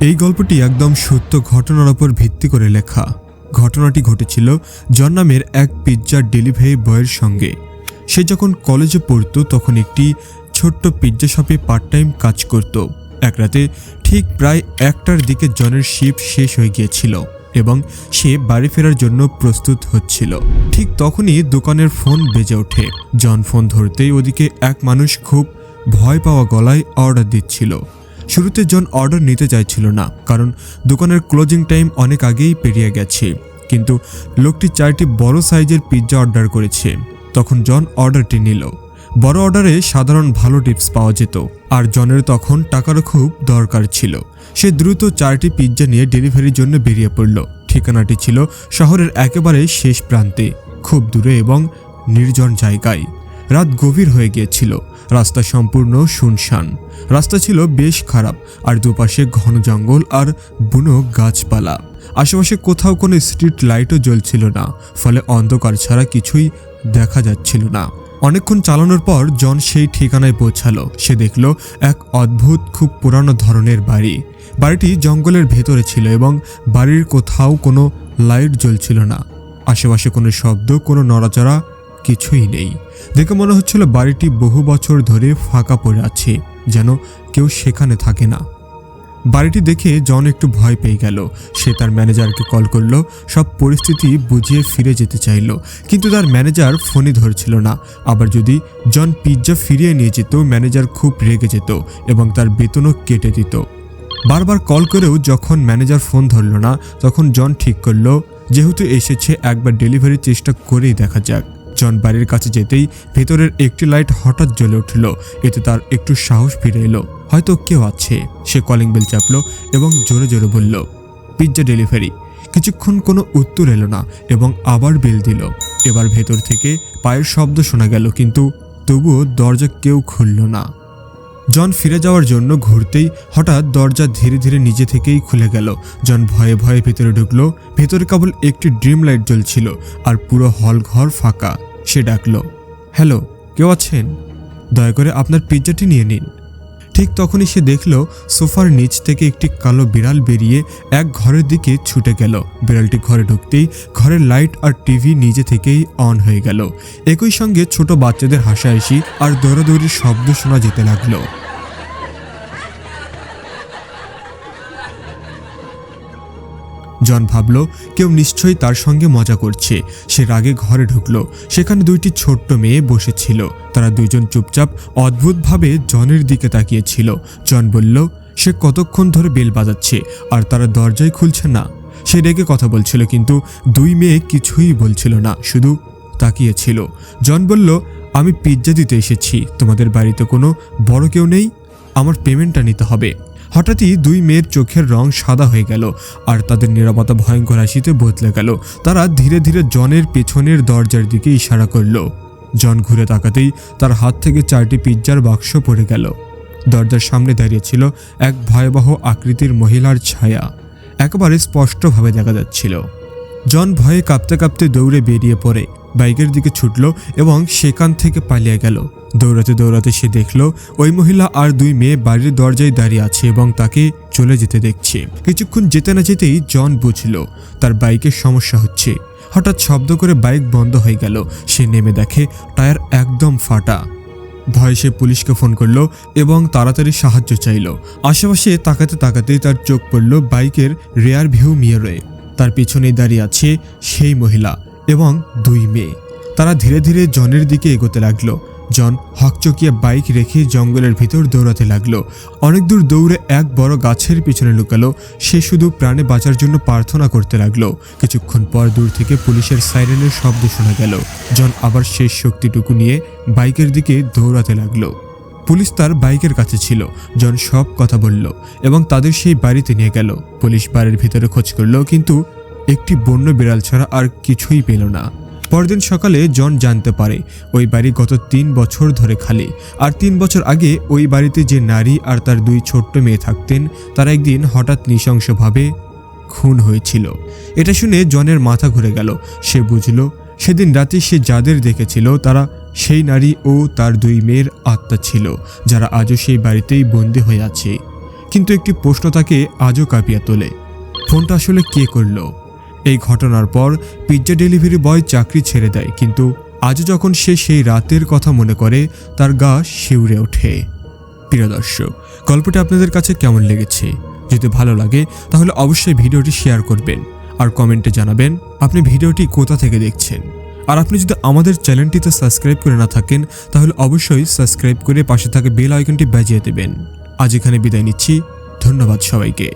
এই গল্পটি একদম সত্য ঘটনার উপর ভিত্তি করে লেখা। ঘটনাটি ঘটেছিল জন নামের এক পিৎজা ডেলিভারি বয়ের সঙ্গে। সে যখন কলেজে পড়তো তখন একটি ছোট্ট পিৎজা শপে পার্ট টাইম কাজ করত। এক রাতে ঠিক প্রায় 1টার দিকে জনের শিফট শেষ হয়ে গিয়েছিল এবং সে বাড়ি ফেরার জন্য প্রস্তুত হচ্ছিল। ঠিক তখনই দোকানের ফোন বেজে ওঠে। জন ফোন ধরতেই ওদিকে এক মানুষ খুব ভয় পাওয়া গলায় অর্ডার দিচ্ছিল। শুরুতে জন অর্ডার নিতে চাইছিল না, কারণ দোকানের ক্লোজিং টাইম অনেক আগেই পেরিয়ে গেছে। কিন্তু লোকটি 4টি বড় সাইজের পিৎজা অর্ডার করেছে। তখন জন অর্ডারটি নিল। বড় অর্ডারে সাধারণ ভালো টিপস পাওয়া যেত, আর জনের তখন টাকারও খুব দরকার ছিল। সে দ্রুত 4টি পিৎজা নিয়ে ডেলিভারির জন্য বেরিয়ে পড়ল। ঠিকানাটি ছিল শহরের একেবারে শেষ প্রান্তে, খুব দূরে এবং নির্জন জায়গায়। রাত গভীর হয়ে গিয়েছিল। রাস্তা সম্পূর্ণ শুনশান। রাস্তা ছিল বেশ খারাপ, আর দুপাশে ঘন জঙ্গল আর বুনো গাছপালা। আশেপাশে কোথাও কোনো স্ট্রিট লাইটও জ্বলছিল না, ফলে অন্ধকার ছাড়া কিছুই দেখা যাচ্ছিল না। অনেকক্ষণ চালানোর পর জন সেই ঠিকানায় পৌঁছালো। সে দেখল এক অদ্ভুত, খুব পুরানো ধরনের বাড়ি। বাড়িটি জঙ্গলের ভেতরে ছিল এবং বাড়ির কোথাও কোনো লাইট জ্বলছিল না। আশেপাশে কোনো শব্দ, কোনো নড়াচড়া কিছুই নেই। দেখে মনে হচ্ছিল বাড়িটি বহু বছর ধরে ফাঁকা পড়ে আছে, যেন কেউ সেখানে থাকে না। বাড়িটি দেখে জন একটু ভয় পেয়ে গেল। সে তার ম্যানেজারকে কল করলো, সব পরিস্থিতি বুঝিয়ে ফিরে যেতে চাইল, কিন্তু তার ম্যানেজার ফোনই ধরছিল না। আবার যদি জন পিৎজা ফিরিয়ে নিয়ে যেত, ম্যানেজার খুব রেগে যেত এবং তার বেতনও কেটে দিত। বারবার কল করেও যখন ম্যানেজার ফোন ধরল না, তখন জন ঠিক করলো যেহেতু এসেছে, একবার ডেলিভারির চেষ্টা করেই দেখা যাক। জন বাড়ির কাছে যেতেই ভেতরের একটি লাইট হঠাৎ জ্বলে উঠল। এতে তার একটু সাহস ফিরে এলো, হয়তো কেউ আছে। সে কলিং বেল চাপলো এবং জোরে জোরে বলল, পিৎজা ডেলিভারি। কিছুক্ষণ কোনো উত্তর এলো না এবং আবার বেল দিল। এবার ভেতর থেকে পায়ের শব্দ শোনা গেল, কিন্তু তবুও দরজা কেউ খুলল না। জন ফিরে যাওয়ার জন্য ঘুরতেই হঠাৎ দরজা ধীরে ধীরে নিজে থেকেই খুলে গেল। জন ভয়ে ভয়ে ভেতরে ঢুকলো। ভেতরে কেবল একটি ড্রিম লাইট জ্বলছিল আর পুরো হল ঘর ফাঁকা। সে ডাকলো, হ্যালো, কেউ আছেন? দয়া করে আপনার পিৎজাটি নিয়ে নিন। ঠিক তখনই সে দেখল সোফার নিচ থেকে একটি কালো বিড়াল বেরিয়ে এক ঘরের দিকে ছুটে গেল। বিড়ালটি ঘরে ঢুকতেই ঘরের লাইট আর টিভি নিজে থেকেই অন হয়ে গেল। একই সঙ্গে ছোট বাচ্চাদের হাসাহাসি আর দৌড়াদৌড়ির শব্দ শোনা যেতে লাগলো। জন ভাবল কেউ নিশ্চয়ই তার সঙ্গে মজা করছে। সে রাগে ঘরে ঢুকলো। সেখানে 2টি ছোট্ট মেয়ে বসেছিল। তারা দুজন চুপচাপ অদ্ভুতভাবে জনের দিকে তাকিয়েছিল। জন বলল, সে কতক্ষণ ধরে বেল বাজাচ্ছে আর তারা দরজাই খুলছে না। সে রেগে কথা বলছিল, কিন্তু 2 মেয়ে কিছুই বলছিল না, শুধু তাকিয়েছিল। জন বলল, আমি পিৎজা দিতে এসেছি। তোমাদের বাড়িতে কোনো বড় কেউ নেই? আমার পেমেন্টটা নিতে হবে। হঠাৎই 2 মেয়ের চোখের রং সাদা হয়ে গেল আর তাদের নীরবতা ভয়ঙ্কর হাসিতে বদলে গেল। তারা ধীরে ধীরে জনের পেছনের দরজার দিকে ইশারা করল। জন ঘুরে তাকাতেই তার হাত থেকে 4টি পিৎজার বাক্স পড়ে গেল। দরজার সামনে দাঁড়িয়ে ছিল এক ভয়াবহ আকৃতির মহিলার ছায়া, একেবারে স্পষ্টভাবে দেখা যাচ্ছিল। জন ভয়ে কাঁপতে কাঁপতে দৌড়ে বেরিয়ে পড়ে বাইকের দিকে ছুটল এবং সেখান থেকে পালিয়ে গেল। দৌড়াতে দৌড়াতে সে দেখল ওই মহিলা আর 2 মেয়ে বাড়ির দরজায় দাঁড়িয়ে আছে এবং তাকে চলে যেতে দেখছে। কিছুক্ষণ যেতে না যেতেই জন বুঝল তার বাইকের সমস্যা হচ্ছে। হঠাৎ শব্দ করে বাইক বন্ধ হয়ে গেল। সে নেমে দেখে টায়ার একদম ফাটা। ভয়ে সে পুলিশকে ফোন করলো এবং তাড়াতাড়ি সাহায্য চাইল। আশেপাশে তাকাতে তাকাতেই তার চোখ পড়ল বাইকের রেয়ার ভিউ মিররে। তার পিছনেই দাঁড়িয়ে আছে সেই মহিলা এবং 2 মেয়ে। তারা ধীরে ধীরে জনের দিকে এগোতে লাগলো। জন হকচকিয়ে বাইক রেখে জঙ্গলের ভিতর দৌড়াতে লাগলো। অনেক দূর দৌড়ে এক বড় গাছের পিছনে লুকালো। সে শুধু প্রাণে বাঁচার জন্য প্রার্থনা করতে লাগলো। কিছুক্ষণ পর দূর থেকে পুলিশের সাইরেনের শব্দ শোনা গেল। জন আবার শেষ শক্তিটুকু নিয়ে বাইকের দিকে দৌড়াতে লাগলো। পুলিশ তার বাইকের কাছে ছিল। জন সব কথা বলল এবং তাদের সেই বাড়িতে নিয়ে গেল। পুলিশ বাড়ির ভিতরে খোঁজ করলো, কিন্তু একটি বন্য বিড়াল ছাড়া আর কিছুই পেল না। পরদিন সকালে জন জানতে পারে ওই বাড়ি গত 3 বছর ধরে খালি। আর 3 বছর আগে ওই বাড়িতে যে নারী আর তার 2 ছোট্ট মেয়ে থাকতেন, তারা একদিন হঠাৎ নৃশংসভাবে খুন হয়েছিল। এটা শুনে জনের মাথা ঘুরে গেল। সে বুঝল সেদিন রাতে সে যাদের দেখেছিল তারা সেই নারী ও তার 2 মেয়ের আত্মা ছিল, যারা আজও সেই বাড়িতেই বন্দী হয়ে আছে। কিন্তু একটি প্রশ্ন তাকে আজও কাঁপিয়ে তোলে, ফোনটা আসলে কে করলো? এই ঘটনার পর পিৎজা ডেলিভারি বয় চাকরি ছেড়ে দেয়, কিন্তু আজও যখন সে সেই রাতের কথা মনে করে তার গা শিউরে ওঠে। প্রিয় দর্শক, গল্পটা আপনাদের কাছে কেমন লেগেছে? যদি ভালো লাগে তাহলে অবশ্যই ভিডিওটি শেয়ার করবেন আর কমেন্টে জানাবেন আপনি ভিডিওটি কোথা থেকে দেখছেন। আর আপনি যদি আমাদের চ্যানেলটিতে সাবস্ক্রাইব করে না থাকেন তাহলে অবশ্যই সাবস্ক্রাইব করে পাশে থাকা বেল আইকনটি বাজিয়ে দেবেন। আজ এখানে বিদায় নিচ্ছি, ধন্যবাদ সবাইকে।